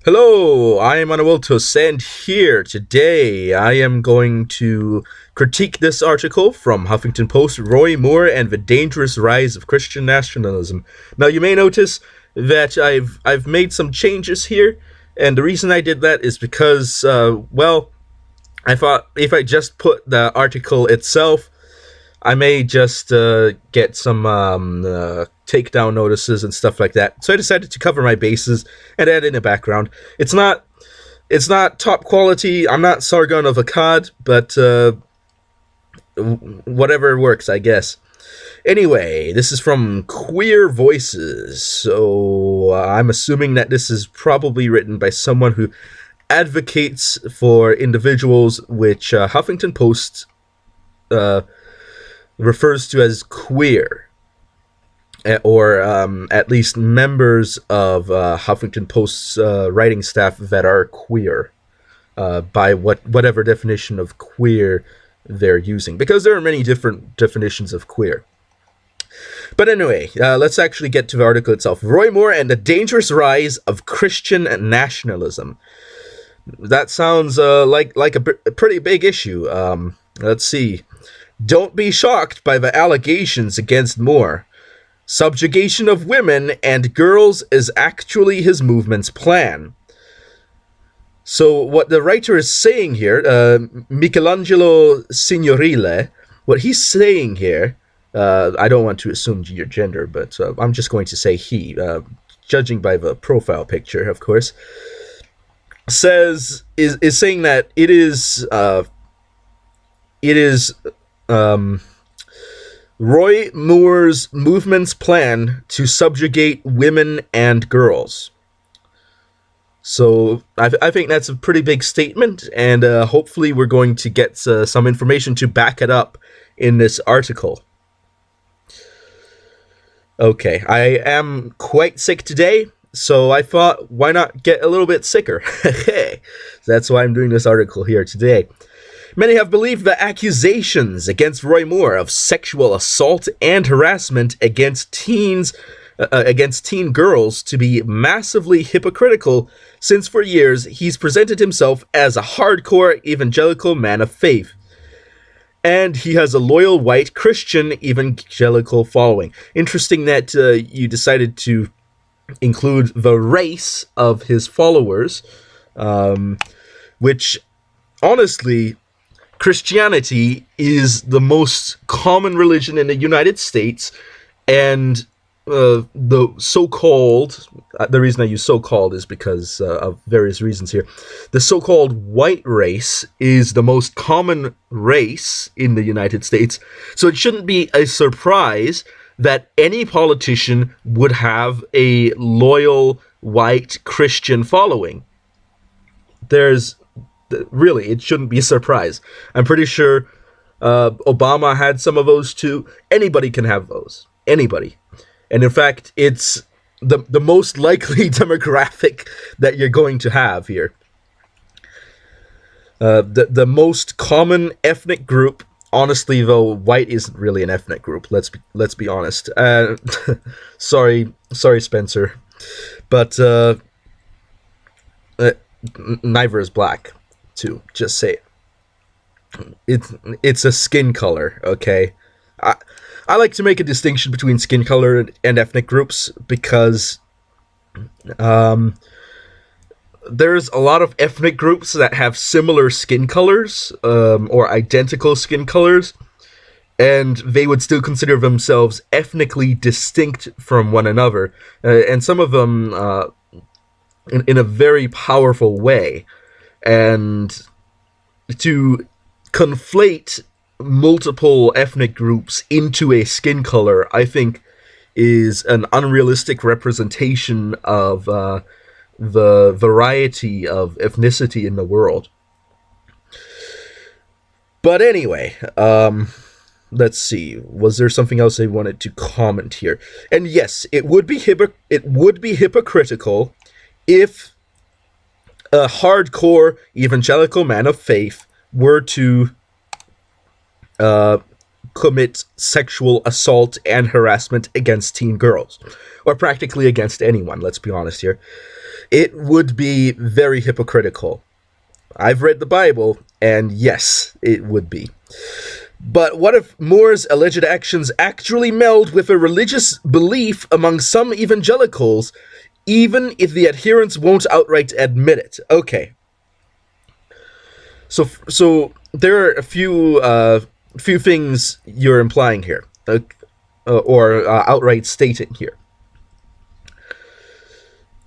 Hello, I am Manueltos, and here today I am going to critique this article from Huffington Post, Roy Moore and the Dangerous Rise of Christian Nationalism. Now, you may notice that I've made some changes here, and the reason I did that is because, I thought if I just put the article itself, I may just get some takedown notices and stuff like that. So I decided to cover my bases and add in a background. It's not top quality. I'm not Sargon of Akkad, but whatever works, I guess. Anyway, this is from Queer Voices, so I'm assuming that this is probably written by someone who advocates for individuals, which Huffington Post uh, refers to as queer, or at least members of Huffington Post's writing staff that are queer, by whatever definition of queer they're using, because there are many different definitions of queer. But anyway, let's actually get to the article itself. Roy Moore and the Dangerous Rise of Christian Nationalism. That sounds like a pretty big issue. Let's see. Don't be shocked by the allegations against Moore. Subjugation of women and girls is actually his movement's plan. So what the writer is saying here, Michelangelo Signorile, what he's saying here, I don't want to assume your gender, but I'm just going to say he, judging by the profile picture, of course, is saying that it is Roy Moore's movement's plan to subjugate women and girls. So I think that's a pretty big statement, and hopefully we're going to get some information to back it up in this article. Okay, I am quite sick today, so I thought, why not get a little bit sicker? That's why I'm doing this article here today. Many have believed the accusations against Roy Moore of sexual assault and harassment against teen girls to be massively hypocritical, since for years he's presented himself as a hardcore evangelical man of faith. And he has a loyal white Christian evangelical following. Interesting that you decided to include the race of his followers, which, honestly, Christianity is the most common religion in the United States, and the so-called, the reason I use so-called is because of various reasons here. The so-called white race is the most common race in the United States, so it shouldn't be a surprise that any politician would have a loyal white Christian following. Really, it shouldn't be a surprise. I'm pretty sure Obama had some of those too. Anybody can have those. Anybody. And in fact, it's the most likely demographic that you're going to have here. The most common ethnic group, honestly though, white isn't really an ethnic group. Let's be honest. Sorry, Spencer, but neither is black. Too, just say it. It's a skin color, okay? I like to make a distinction between skin color and ethnic groups because there's a lot of ethnic groups that have similar skin colors, or identical skin colors, and they would still consider themselves ethnically distinct from one another, and some of them in a very powerful way. And to conflate multiple ethnic groups into a skin color, I think, is an unrealistic representation of the variety of ethnicity in the world. But anyway, let's see. Was there something else I wanted to comment here? And yes, it would be hypocritical if a hardcore evangelical man of faith were to commit sexual assault and harassment against teen girls, or practically against anyone, let's be honest here. It would be very hypocritical. I've read the Bible, and yes, it would be. But what if Moore's alleged actions actually meld with a religious belief among some evangelicals, even if the adherents won't outright admit it? Okay. So there are a few things you're implying here, or outright stating here.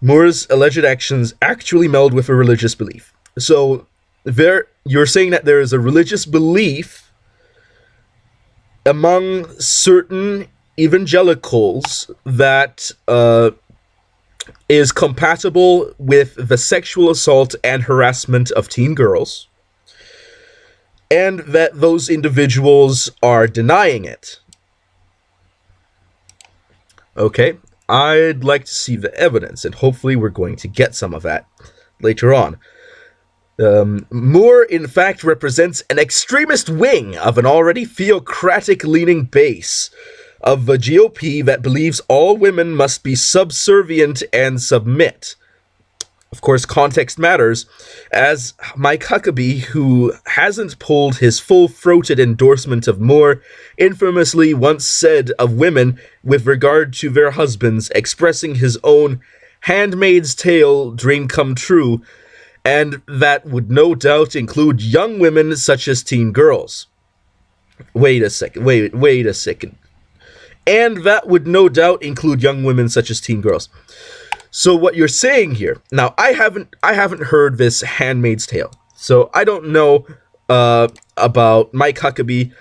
Moore's alleged actions actually meld with a religious belief. So you're saying that there is a religious belief among certain evangelicals that is compatible with the sexual assault and harassment of teen girls, and that those individuals are denying it. Okay, I'd like to see the evidence, and hopefully we're going to get some of that later on. Moore, in fact, represents an extremist wing of an already theocratic-leaning base of the GOP that believes all women must be subservient and submit. Of course, context matters, as Mike Huckabee, who hasn't pulled his full-throated endorsement of Moore, infamously once said of women with regard to their husbands, expressing his own Handmaid's Tale dream come true, and that would no doubt include young women such as teen girls. Wait a second. And that would no doubt include young women such as teen girls. So what you're saying here, now I haven't heard this Handmaid's Tale, so I don't know about Mike Huckabee,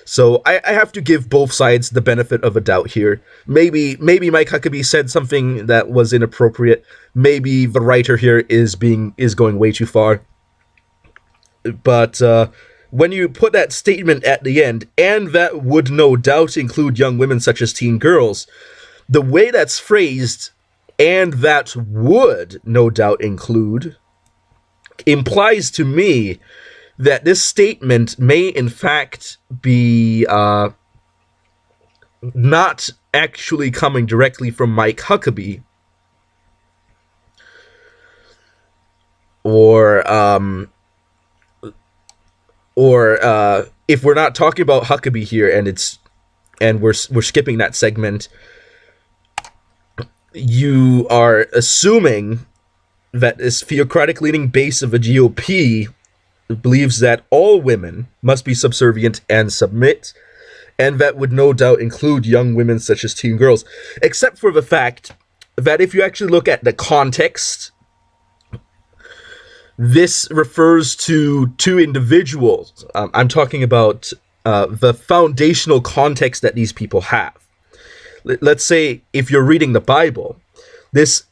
so I have to give both sides the benefit of a doubt here. Maybe Mike Huckabee said something that was inappropriate. Maybe the writer here is going way too far. But when you put that statement at the end, and that would no doubt include young women such as teen girls, the way that's phrased, and that would no doubt include, implies to me that this statement may in fact be not actually coming directly from Mike Huckabee, or if we're not talking about Huckabee here, and we're skipping that segment, you are assuming that this theocratic-leaning base of a GOP believes that all women must be subservient and submit, and that would no doubt include young women such as teen girls, except for the fact that if you actually look at the context, this refers to two individuals. I'm talking about the foundational context that these people have. Let's say if you're reading the Bible, this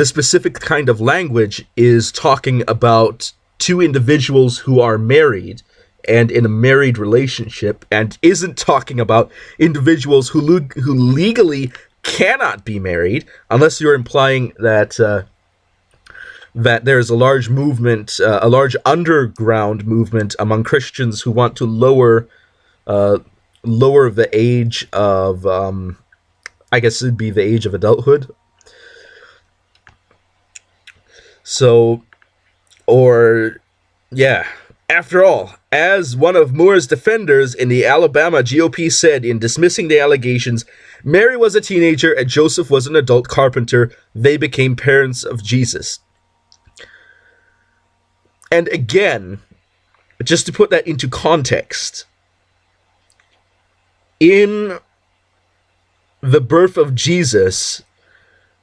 specific kind of language is talking about two individuals who are married and in a married relationship, and isn't talking about individuals who legally cannot be married, unless you're implying that that there's a large movement, a large underground movement among Christians who want to lower the age of, I guess it'd be the age of adulthood. So, after all, as one of Moore's defenders in the Alabama GOP said in dismissing the allegations, Mary was a teenager and Joseph was an adult carpenter. They became parents of Jesus. And again, just to put that into context, in the birth of Jesus,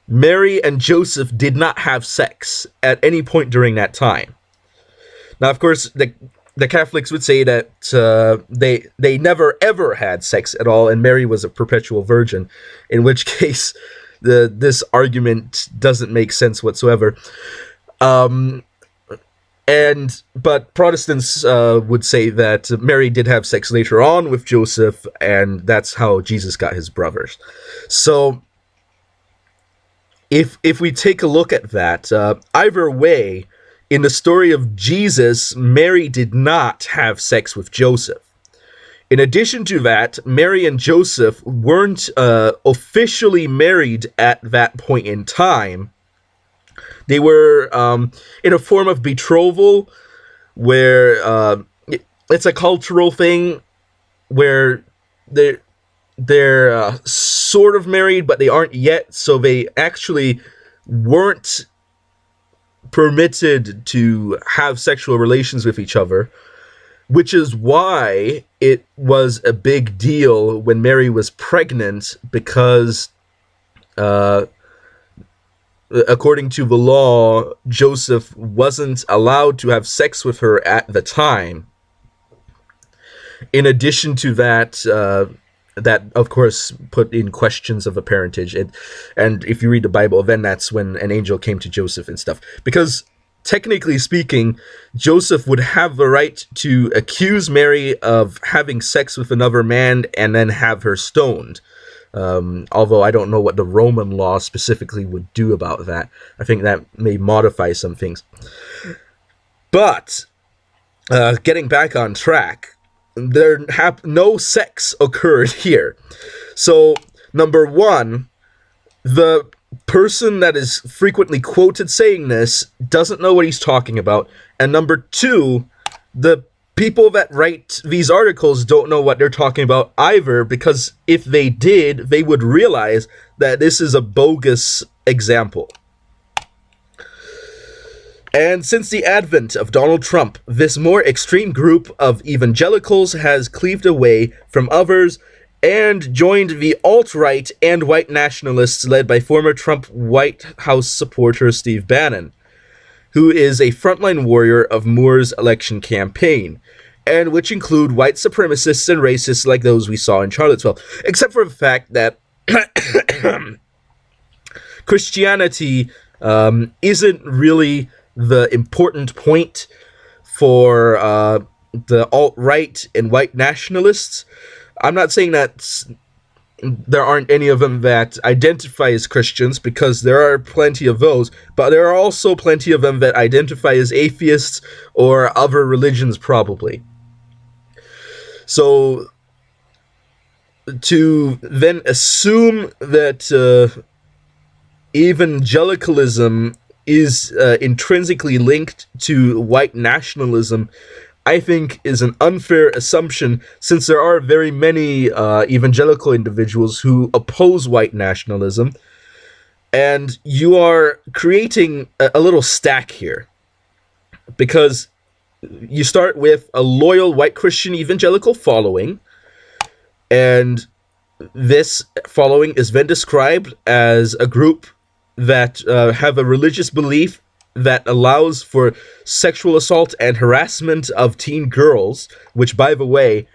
Mary and Joseph did not have sex at any point during that time. Now, of course, the Catholics would say that they never ever had sex at all, and Mary was a perpetual virgin, in which case this argument doesn't make sense whatsoever. But Protestants would say that Mary did have sex later on with Joseph, and that's how Jesus got his brothers. So if we take a look at that, either way, in the story of Jesus, Mary did not have sex with Joseph. In addition to that, Mary and Joseph weren't officially married at that point in time. They were in a form of betrothal where it's a cultural thing where they're sort of married, but they aren't yet, so they actually weren't permitted to have sexual relations with each other, which is why it was a big deal when Mary was pregnant, because according to the law, Joseph wasn't allowed to have sex with her at the time. In addition to that, that of course put in questions of the parentage, and if you read the Bible, then that's when an angel came to Joseph and stuff, because technically speaking, Joseph would have the right to accuse Mary of having sex with another man and then have her stoned. Although I don't know what the Roman law specifically would do about that. I think that may modify some things. But getting back on track, no sex occurred here. So, number one, the person that is frequently quoted saying this doesn't know what he's talking about. And number two, the people that write these articles don't know what they're talking about either, because if they did, they would realize that this is a bogus example. And since the advent of Donald Trump, this more extreme group of evangelicals has cleaved away from others and joined the alt-right and white nationalists led by former Trump White House supporter Steve Bannon, who is a frontline warrior of Moore's election campaign, and which include white supremacists and racists like those we saw in Charlottesville, except for the fact that Christianity isn't really the important point for the alt-right and white nationalists. I'm not saying that there aren't any of them that identify as Christians, because there are plenty of those, but there are also plenty of them that identify as atheists or other religions, probably. So, to then assume that evangelicalism is intrinsically linked to white nationalism, I think is an unfair assumption, since there are very many evangelical individuals who oppose white nationalism, and you are creating a little stack here, because you start with a loyal white Christian evangelical following, and this following is then described as a group that have a religious belief that allows for sexual assault and harassment of teen girls, which, by the way,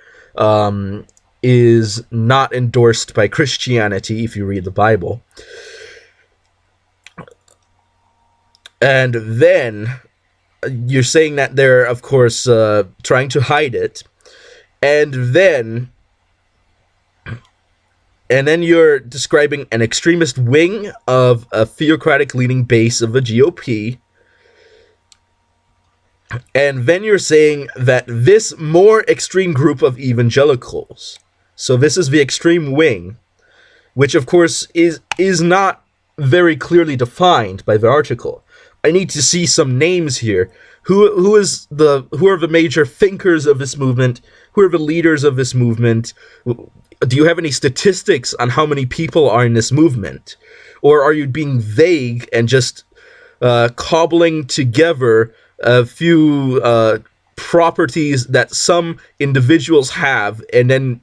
is not endorsed by Christianity if you read the Bible. And then you're saying that they're, of course, trying to hide it. And then you're describing an extremist wing of a theocratic-leaning base of the GOP. And then you're saying that this more extreme group of evangelicals, so this is the extreme wing, which of course is not very clearly defined by the article. I need to see some names here. Who are the major thinkers of this movement? Who are the leaders of this movement? Do you have any statistics on how many people are in this movement? Or are you being vague and just cobbling together a few properties that some individuals have, and then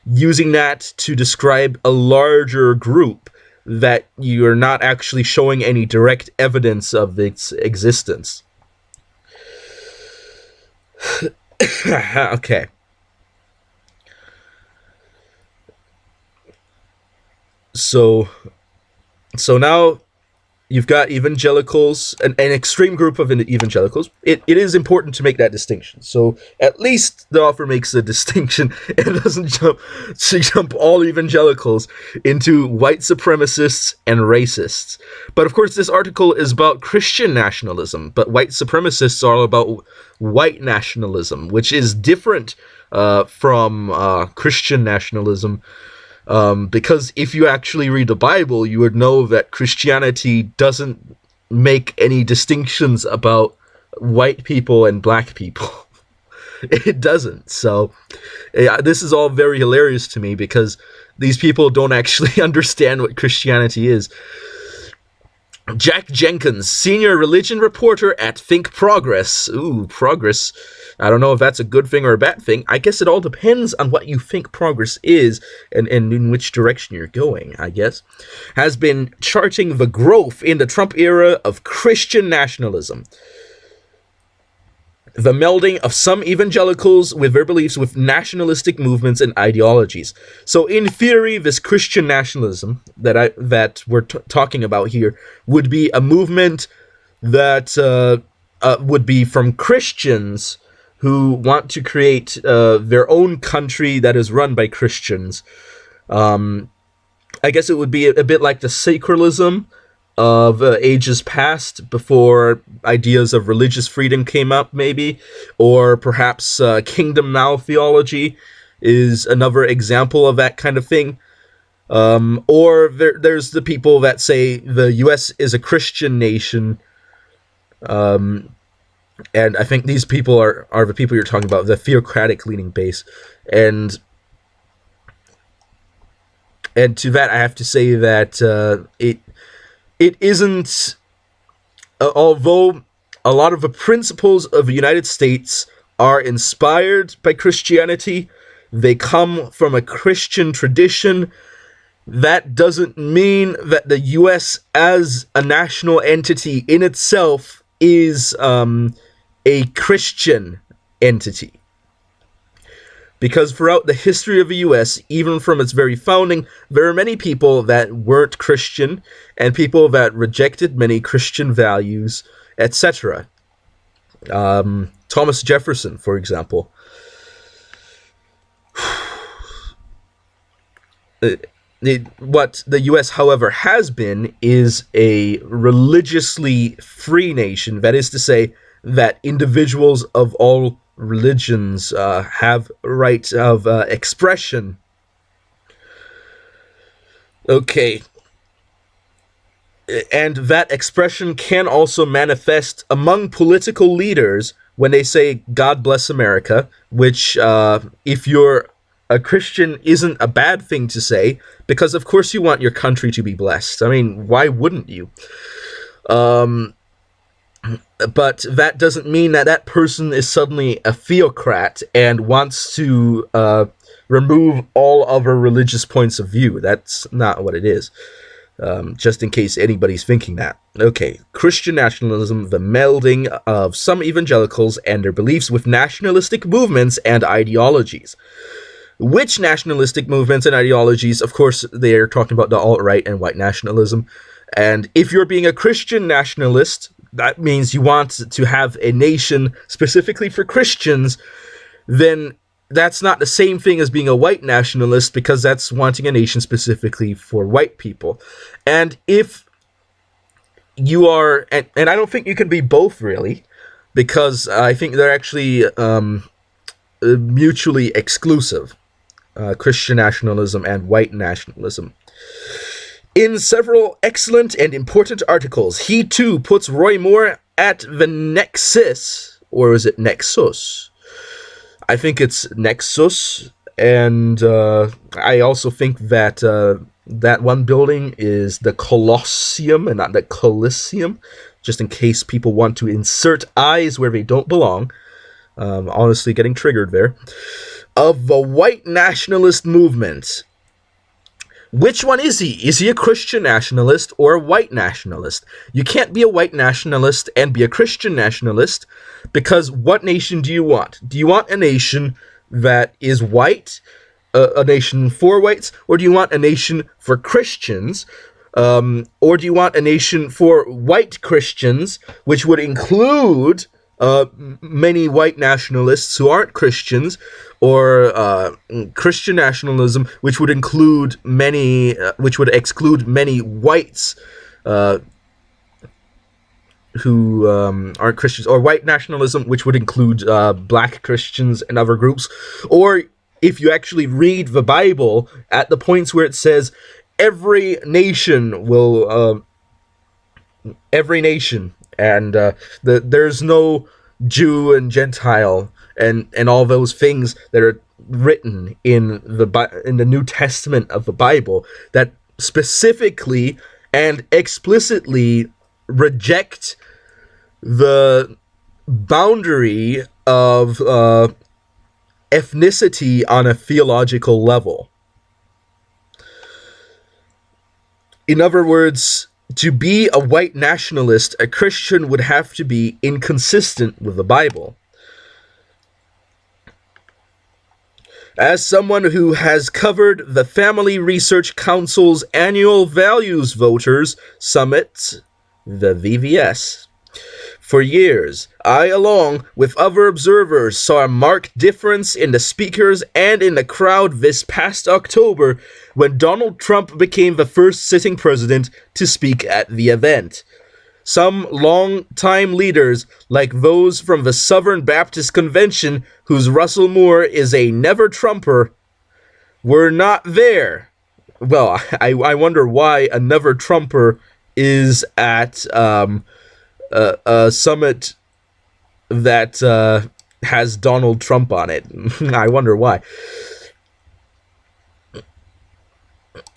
using that to describe a larger group that you're not actually showing any direct evidence of its existence? Okay. So now you've got evangelicals, an extreme group of evangelicals. It is important to make that distinction. So at least the author makes a distinction and doesn't jump all evangelicals into white supremacists and racists. But of course, this article is about Christian nationalism, but white supremacists are all about white nationalism, which is different from Christian nationalism. Because if you actually read the Bible, you would know that Christianity doesn't make any distinctions about white people and black people. It doesn't. So this is all very hilarious to me because these people don't actually understand what Christianity is. Jack Jenkins, senior religion reporter at Think Progress. Ooh, progress. I don't know if that's a good thing or a bad thing. I guess it all depends on what you think progress is and in which direction you're going, I guess. Has been charting the growth in the Trump era of Christian nationalism. The melding of some evangelicals with their beliefs with nationalistic movements and ideologies. So in theory, this Christian nationalism that we're talking about here would be a movement that would be from Christians who want to create their own country that is run by Christians. I guess it would be a bit like the sacralism of ages past, before ideas of religious freedom came up, maybe, or perhaps kingdom now theology is another example of that kind of thing. Or there's the people that say the U.S. is a Christian nation, and I think these people are the people you're talking about, the theocratic leaning base, and to that I have to say that it isn't, although a lot of the principles of the United States are inspired by Christianity, they come from a Christian tradition. That doesn't mean that the U.S. as a national entity in itself is a Christian entity. Because throughout the history of the U.S., even from its very founding, there are many people that weren't Christian, and people that rejected many Christian values, etc. Thomas Jefferson, for example. What the U.S., however, has been is a religiously free nation. That is to say, that individuals of all religions have right of expression. Okay. And that expression can also manifest among political leaders when they say, God bless America, which, if you're a Christian, isn't a bad thing to say, because of course you want your country to be blessed. I mean, why wouldn't you? But that doesn't mean that that person is suddenly a theocrat and wants to remove all other religious points of view. That's not what it is. Just in case anybody's thinking that. Okay, Christian nationalism, the melding of some evangelicals and their beliefs with nationalistic movements and ideologies. Which nationalistic movements and ideologies? Of course, they're talking about the alt-right and white nationalism. And if you're being a Christian nationalist, that means you want to have a nation specifically for Christians, then that's not the same thing as being a white nationalist, because that's wanting a nation specifically for white people. And if you are, and I don't think you can be both, really, because I think they're actually mutually exclusive, Christian nationalism and white nationalism. In several excellent and important articles, he too puts Roy Moore at the nexus, or is it nexus? I think it's nexus, and I also think that that one building is the Colosseum and not the Coliseum, just in case people want to insert eyes where they don't belong. Honestly, getting triggered there. Of the white nationalist movement. Which one is he? Is he a Christian nationalist or a white nationalist? You can't be a white nationalist and be a Christian nationalist, because what nation do you want? Do you want a nation that is white, a nation for whites, or do you want a nation for Christians, Or do you want a nation for white Christians, which would include many white nationalists who aren't Christians, or Christian nationalism, which would exclude many whites who aren't Christians, or white nationalism, which would include black Christians and other groups? Or if you actually read the Bible at the points where it says every nation and there's no Jew and Gentile and all those things that are written in the New Testament of the Bible that specifically and explicitly reject the boundary of ethnicity on a theological level. In other words, to be a white nationalist, a Christian would have to be inconsistent with the Bible. As someone who has covered the Family Research Council's annual Values Voters Summit, the VVS, for years, I, along with other observers, saw a marked difference in the speakers and in the crowd this past October when Donald Trump became the first sitting president to speak at the event. Some long-time leaders, like those from the Southern Baptist Convention, whose Russell Moore is a never-Trumper, were not there. Well, I wonder why a never-Trumper is at a summit that has Donald Trump on it. I wonder why.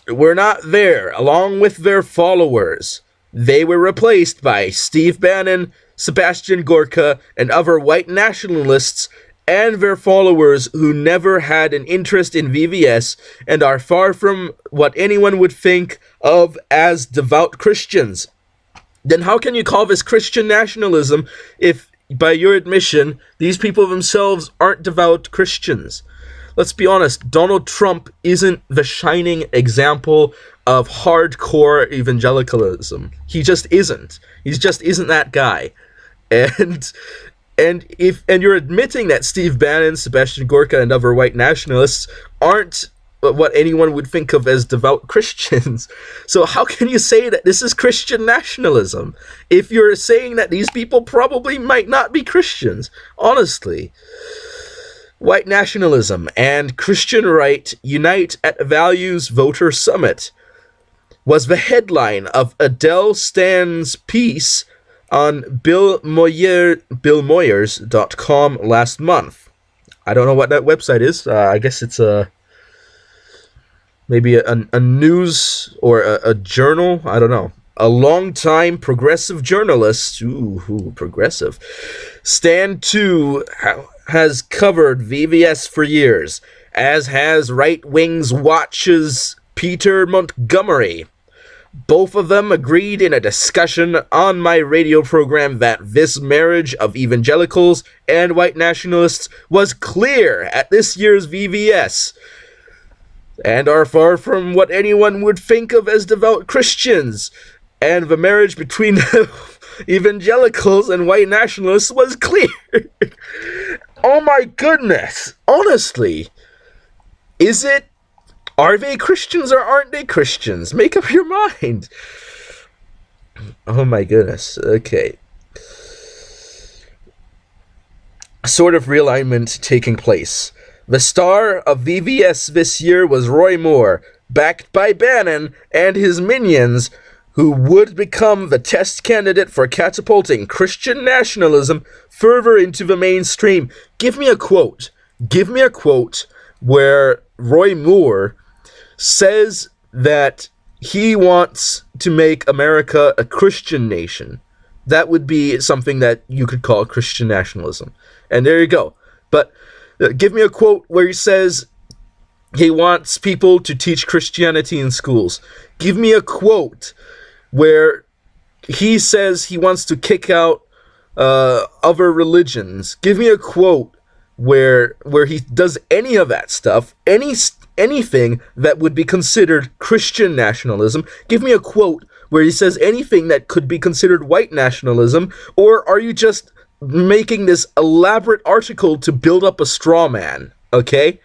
Were not there, along with their followers. They were replaced by Steve Bannon, Sebastian Gorka, and other white nationalists and their followers who never had an interest in VVS and are far from what anyone would think of as devout Christians. Then how can you call this Christian nationalism if, by your admission, these people themselves aren't devout Christians? Let's be honest, Donald Trump isn't the shining example of hardcore evangelicalism. He just isn't. He just isn't that guy. And you're admitting that Steve Bannon, Sebastian Gorka, and other white nationalists aren't what anyone would think of as devout Christians. So how can you say that this is Christian nationalism if you're saying that these people probably might not be Christians? Honestly. White nationalism and Christian right unite at Values Voter Summit was the headline of Adele Stan's piece on BillMoyers.com last month. I don't know what that website is. I guess it's maybe a news or a journal. I don't know. A long-time progressive journalist, progressive, Stan too has covered VVS for years, as has Right Wing's Watch's Peter Montgomery. Both of them agreed in a discussion on my radio program that this marriage of evangelicals and white nationalists was clear at this year's VVS, and are far from what anyone would think of as devout Christians, and the marriage between the evangelicals and white nationalists was clear. Oh my goodness. Honestly, are they Christians or aren't they Christians? Make up your mind. Oh my goodness. Okay. Sort of realignment taking place. The star of VVS this year was Roy Moore, backed by Bannon and his minions, who would become the test candidate for catapulting Christian nationalism further into the mainstream. Give me a quote. Give me a quote where Roy Moore says that he wants to make America a Christian nation. That would be something that you could call Christian nationalism. And there you go. But give me a quote where he says he wants people to teach Christianity in schools. Give me a quote where he says he wants to kick out other religions. Give me a quote where he does any of that stuff, anything that would be considered Christian nationalism. Give me a quote where he says anything that could be considered white nationalism, or are you just making this elaborate article to build up a straw man, okay?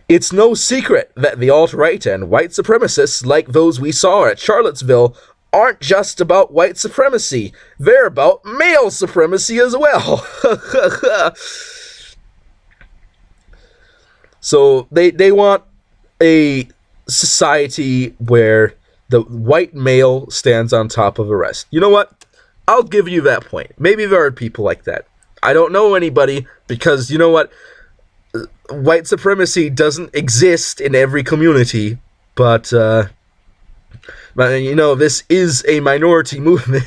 It's no secret that the alt-right and white supremacists, like those we saw at Charlottesville, aren't just about white supremacy. They're about male supremacy as well. So they want a society where the white male stands on top of the rest. You know what? I'll give you that point. Maybe there are people like that. I don't know anybody, because you know what? White supremacy doesn't exist in every community, but you know, this is a minority movement.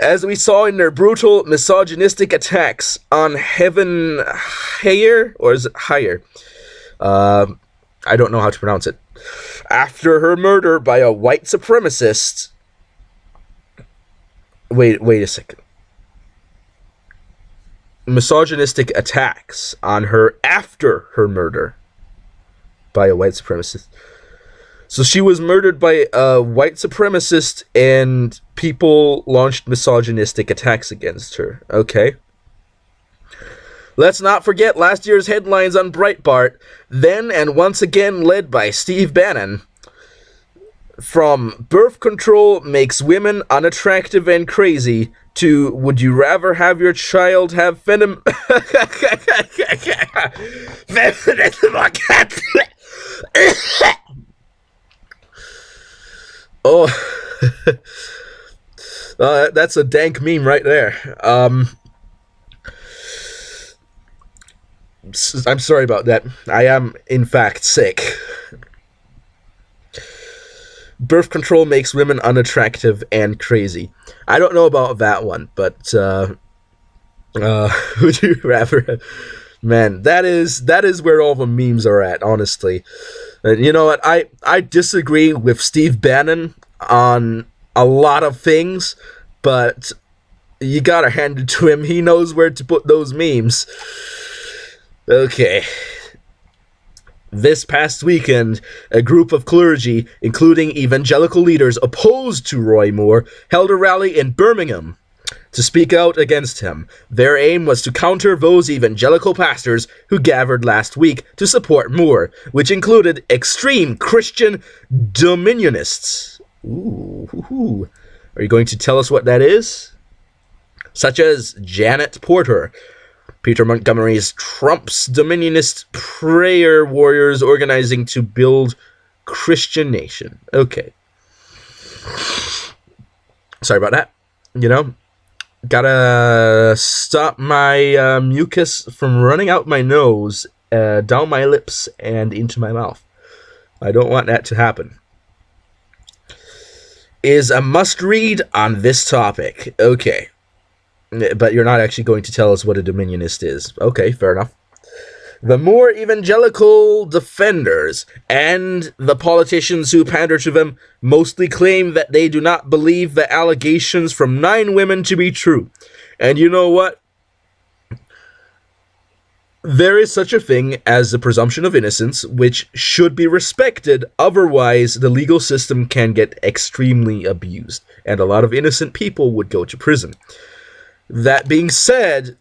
As we saw in their brutal, misogynistic attacks on Heaven Heyer, or is it Heyer? I don't know how to pronounce it. After her murder by a white supremacist. Wait a second. Misogynistic attacks on her after her murder by a white supremacist. So she was murdered by a white supremacist, and people launched misogynistic attacks against her. Okay. Let's not forget last year's headlines on Breitbart, then and once again led by Steve Bannon. From birth control makes women unattractive and crazy to would you rather have your child have feminism? Oh, that's a dank meme right there. I'm sorry about that. I am, in fact, sick. Birth control makes women unattractive and crazy. I don't know about that one, but would you rather? Man, that is where all the memes are at, honestly. You know what? I disagree with Steve Bannon on a lot of things, but you gotta hand it to him. He knows where to put those memes. Okay. This past weekend, a group of clergy, including evangelical leaders opposed to Roy Moore, held a rally in Birmingham to speak out against him. Their aim was to counter those evangelical pastors who gathered last week to support Moore, which included extreme Christian dominionists. Ooh. Are you going to tell us what that is? Such as Janet Porter, Peter Montgomery's Trump's Dominionist prayer warriors organizing to build Christian nation. Okay. Sorry about that. You know, gotta stop my mucus from running out my nose, down my lips, and into my mouth. I don't want that to happen. Is a must-read on this topic. Okay. But you're not actually going to tell us what a dominionist is. Okay, fair enough. The more evangelical defenders and the politicians who pander to them mostly claim that they do not believe the allegations from 9 women to be true. And you know what? There is such a thing as the presumption of innocence, which should be respected. Otherwise, the legal system can get extremely abused, and a lot of innocent people would go to prison. That being said,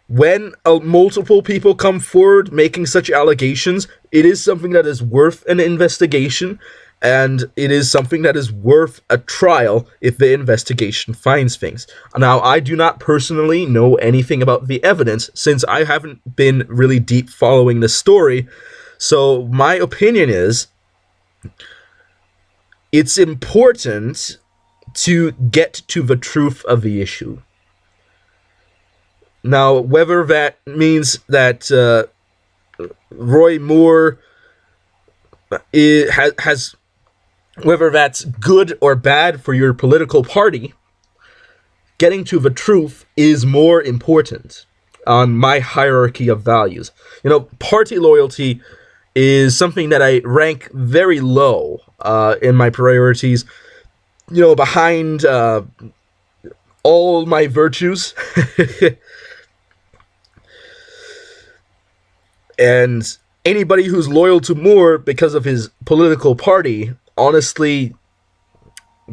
when multiple people come forward making such allegations, it is something that is worth an investigation, and it is something that is worth a trial if the investigation finds things. Now, I do not personally know anything about the evidence, since I haven't been really deep following the story, so my opinion is it's important to get to the truth of the issue. Now, whether that means that Roy Moore has whether that's good or bad for your political party, getting to the truth is more important on my hierarchy of values. You know, party loyalty is something that I rank very low in my priorities, behind all my virtues. And anybody who's loyal to Moore because of his political party, honestly,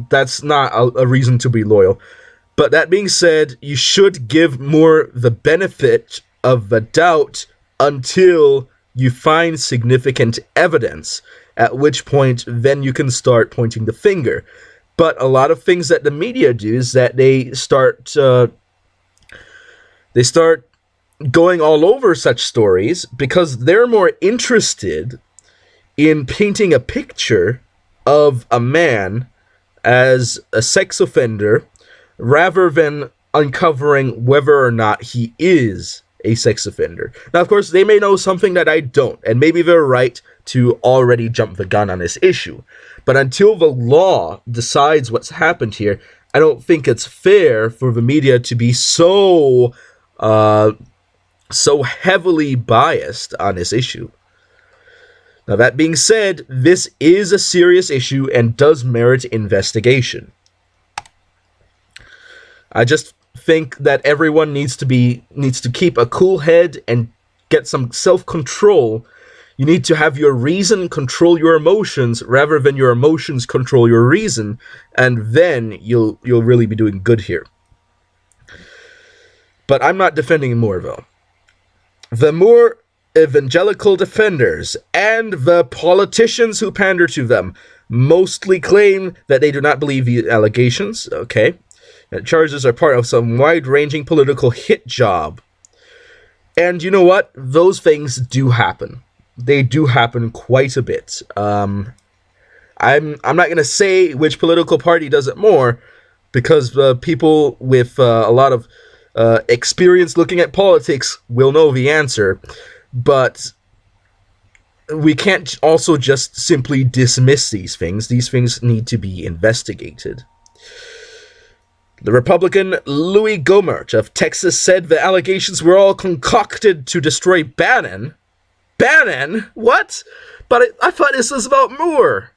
that's not a reason to be loyal. But that being said, you should give Moore the benefit of the doubt until you find significant evidence, at which point then you can start pointing the finger. But a lot of things that the media do is that they start going all over such stories because they're more interested in painting a picture of a man as a sex offender rather than uncovering whether or not he is a sex offender. Now, of course, they may know something that I don't, and maybe they're right to already jump the gun on this issue. But until the law decides what's happened here, I don't think it's fair for the media to be so heavily biased on this issue. Now, that being said, this is a serious issue and does merit investigation. I just think that everyone needs to keep a cool head and get some self-control. You need to have your reason control your emotions rather than your emotions control your reason, and then you'll really be doing good here. But I'm not defending Moore, though. The Moore evangelical defenders and the politicians who pander to them mostly claim that they do not believe the allegations. Okay. Charges are part of some wide-ranging political hit job. And you know what? Those things do happen. They do happen quite a bit. I'm not going to say which political party does it more, because people with a lot of experience looking at politics will know the answer. But we can't also just simply dismiss these things. These things need to be investigated. The Republican Louis Gohmert of Texas said the allegations were all concocted to destroy Bannon. Bannon? What? But I thought this was about Moore.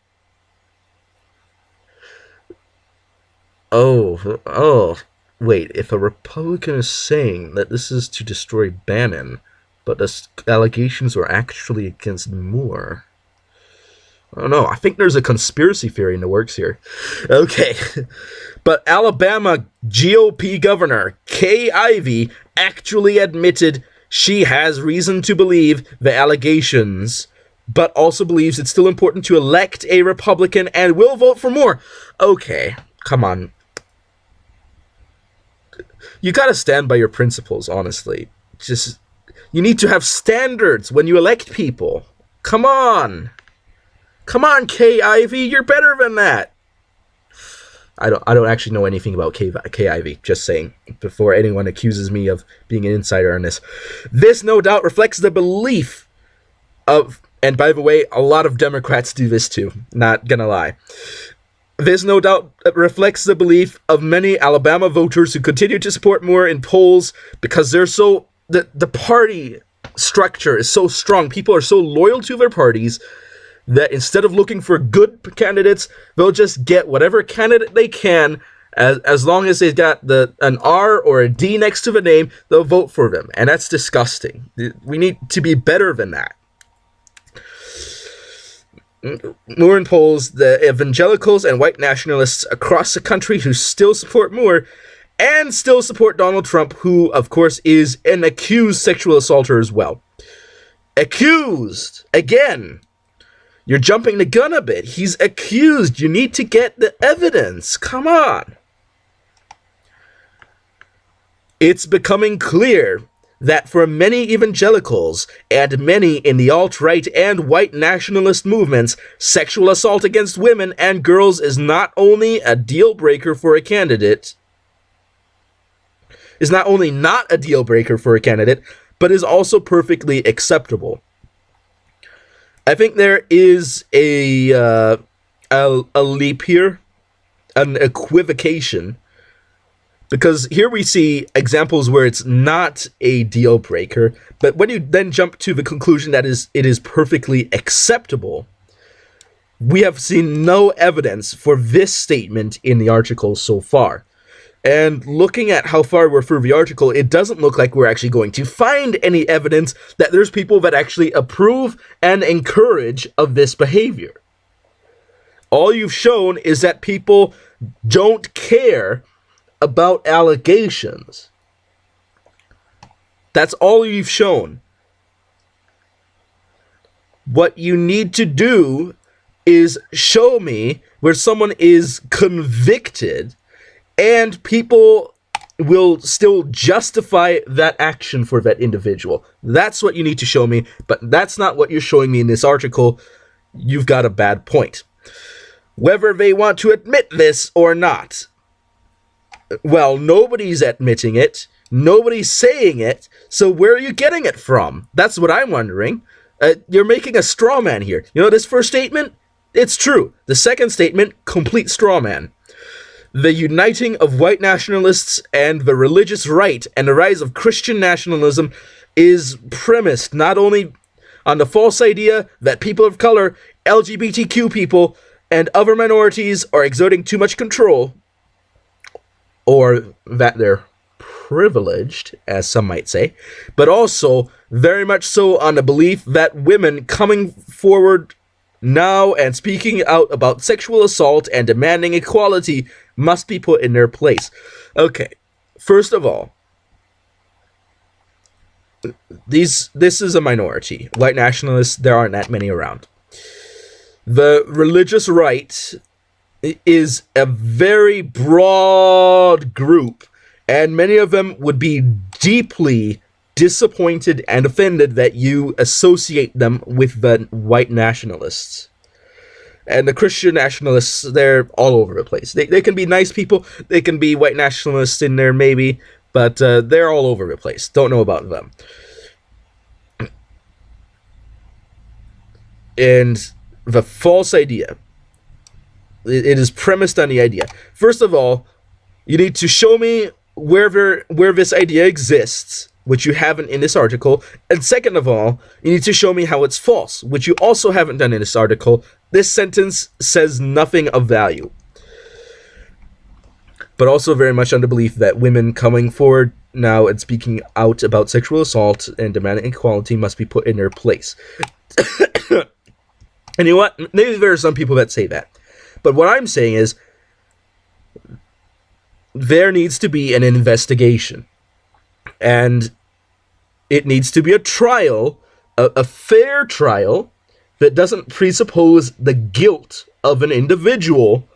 Oh. Wait, if a Republican is saying that this is to destroy Bannon, but the allegations were actually against Moore... I don't know. I think there's a conspiracy theory in the works here. Okay. But Alabama GOP Governor Kay Ivey actually admitted she has reason to believe the allegations, but also believes it's still important to elect a Republican and will vote for Moore. Okay. Come on. You gotta stand by your principles, honestly. You need to have standards when you elect people. Come on. Come on, Kay Ivey, you're better than that. I don't actually know anything about Kay Ivey, just saying, before anyone accuses me of being an insider on this. This no doubt reflects the belief of, and by the way, a lot of Democrats do this too, not gonna lie. This no doubt reflects the belief of many Alabama voters who continue to support Moore in polls because they're so, the party structure is so strong. People are so loyal to their parties that instead of looking for good candidates, they'll just get whatever candidate they can, as long as they've got an R or a D next to the name, they'll vote for them. And that's disgusting. We need to be better than that. Moore in polls, the evangelicals and white nationalists across the country who still support Moore and still support Donald Trump, who, of course, is an accused sexual assaulter as well. Accused! Again! You're jumping the gun a bit. He's accused. You need to get the evidence. Come on. It's becoming clear that for many evangelicals and many in the alt-right and white nationalist movements, sexual assault against women and girls is not only a deal breaker for a candidate, but is also perfectly acceptable. I think there is a leap here, an equivocation, because here we see examples where it's not a deal breaker, but when you then jump to the conclusion that it is perfectly acceptable, we have seen no evidence for this statement in the article so far. And looking at how far we're through the article, it doesn't look like we're actually going to find any evidence that there's people that actually approve and encourage of this behavior. All you've shown is that people don't care about allegations. That's all you've shown. What you need to do is show me where someone is convicted and people will still justify that action for that individual. That's what you need to show me, but that's not what you're showing me in this article. You've got a bad point. Whether they want to admit this or not, well, nobody's admitting it. Nobody's saying it. So where are you getting it from? That's what I'm wondering. You're making a straw man here. You know, this first statement, it's true. The second statement, complete straw man. The uniting of white nationalists and the religious right and the rise of Christian nationalism is premised not only on the false idea that people of color, LGBTQ people, and other minorities are exerting too much control, or that they're privileged, as some might say, but also very much so on the belief that women coming forward now and speaking out about sexual assault and demanding equality must be put in their place. Okay, first of all, this is a minority. White nationalists, there aren't that many around. The religious right is a very broad group, and many of them would be deeply disappointed and offended that you associate them with the white nationalists. And the Christian nationalists, they're all over the place. They can be nice people, they can be white nationalists in there maybe, but they're all over the place. Don't know about them. And the false idea, it is premised on the idea. First of all, you need to show me where this idea exists, which you haven't in this article. And second of all, you need to show me how it's false, which you also haven't done in this article. This sentence says nothing of value. But also very much on the belief that women coming forward now and speaking out about sexual assault and demanding equality must be put in their place. And you know what? Maybe there are some people that say that. But what I'm saying is, there needs to be an investigation. And it needs to be a trial, a fair trial, that doesn't presuppose the guilt of an individual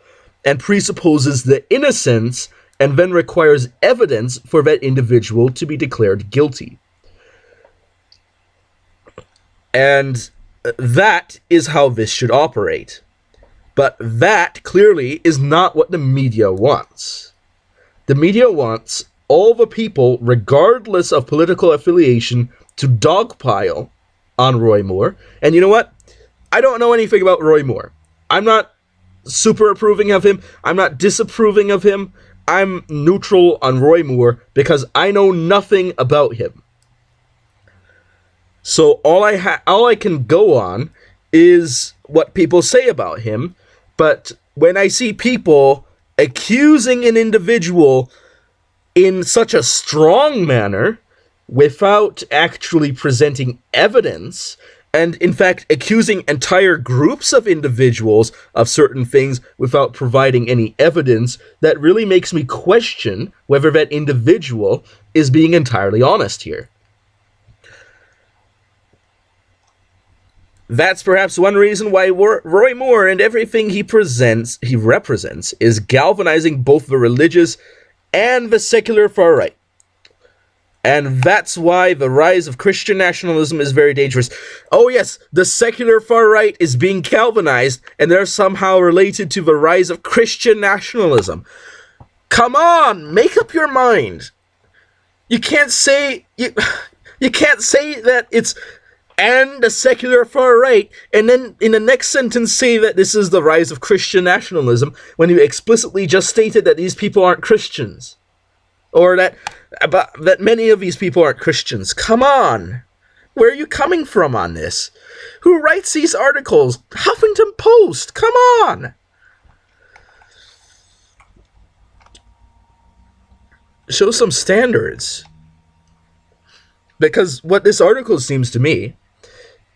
and presupposes the innocence and then requires evidence for that individual to be declared guilty. And that is how this should operate. But that clearly is not what the media wants. The media wants all the people, regardless of political affiliation, to dogpile on Roy Moore. And you know what? I don't know anything about Roy Moore. I'm not super approving of him. I'm not disapproving of him. I'm neutral on Roy Moore because I know nothing about him. So all I can go on is what people say about him. But when I see people accusing an individual in such a strong manner without actually presenting evidence, and in fact accusing entire groups of individuals of certain things without providing any evidence, that really makes me question whether that individual is being entirely honest here. That's perhaps one reason why Roy Moore and everything he represents is galvanizing both the religious and the secular far right. And that's why the rise of Christian nationalism is very dangerous. Oh yes, the secular far right is being galvanized, and they're somehow related to the rise of Christian nationalism. Come on, make up your mind. You can't say you can't say that it's and the secular far right, and then in the next sentence say that this is the rise of Christian nationalism, when you explicitly just stated that these people aren't Christians. Or that many of these people aren't Christians. Come on! Where are you coming from on this? Who writes these articles? Huffington Post! Come on! show some standards. Because what this article seems to me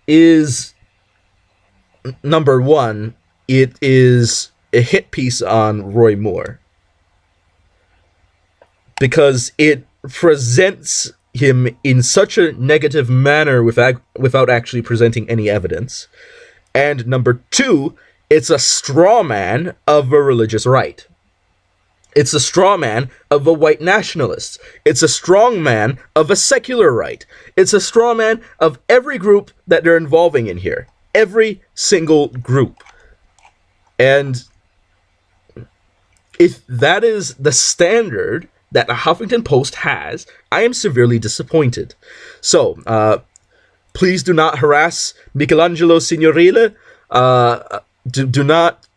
is, number one, it is a hit piece on Roy Moore. Because it presents him in such a negative manner without actually presenting any evidence. And number two, it's a straw man of a religious right. It's a straw man of a white nationalist. It's a strong man of a secular right. It's a straw man of every group that they're involving in here. Every single group. And if that is the standard that the Huffington Post has, I am severely disappointed. So, please do not harass Michelangelo Signorile. Do not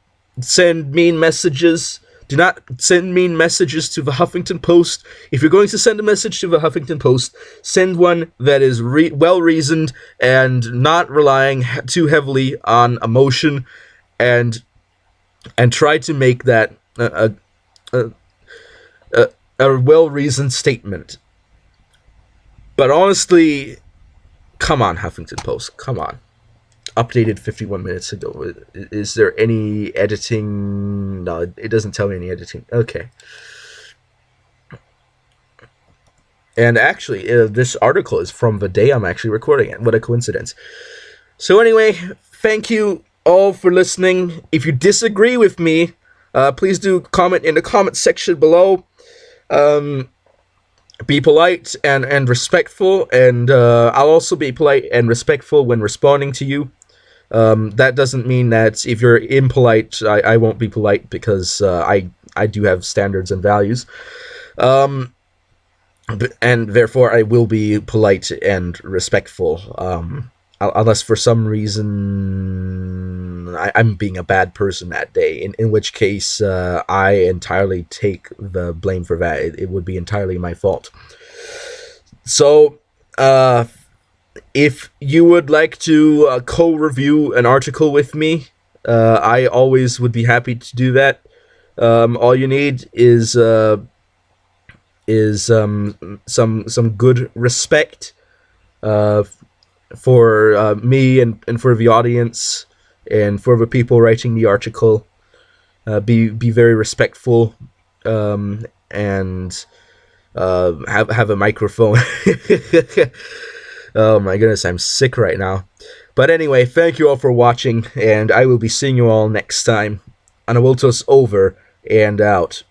send mean messages. Do not send mean messages to the Huffington Post. If you're going to send a message to the Huffington Post, send one that is well-reasoned and not relying too heavily on emotion, and try to make that a well-reasoned statement. But honestly, come on, Huffington Post, come on. Updated 51 minutes ago. Is there any editing? No, it doesn't tell me any editing. Okay. And actually, this article is from the day I'm actually recording it. What a coincidence. So anyway, thank you all for listening. If you disagree with me, please do comment in the comment section below. Be polite and respectful, and I'll also be polite and respectful when responding to you. That doesn't mean that if you're impolite, I won't be polite, because I do have standards and values. And therefore I will be polite and respectful, unless for some reason I'm being a bad person that day, in which case I entirely take the blame for that. It would be entirely my fault. So, if you would like to co-review an article with me, I always would be happy to do that. All you need is some good respect for me and for the audience and for the people writing the article. Be very respectful, and have a microphone. Oh my goodness, I'm sick right now. But anyway, thank you all for watching, and I will be seeing you all next time. Anawiltos over and out.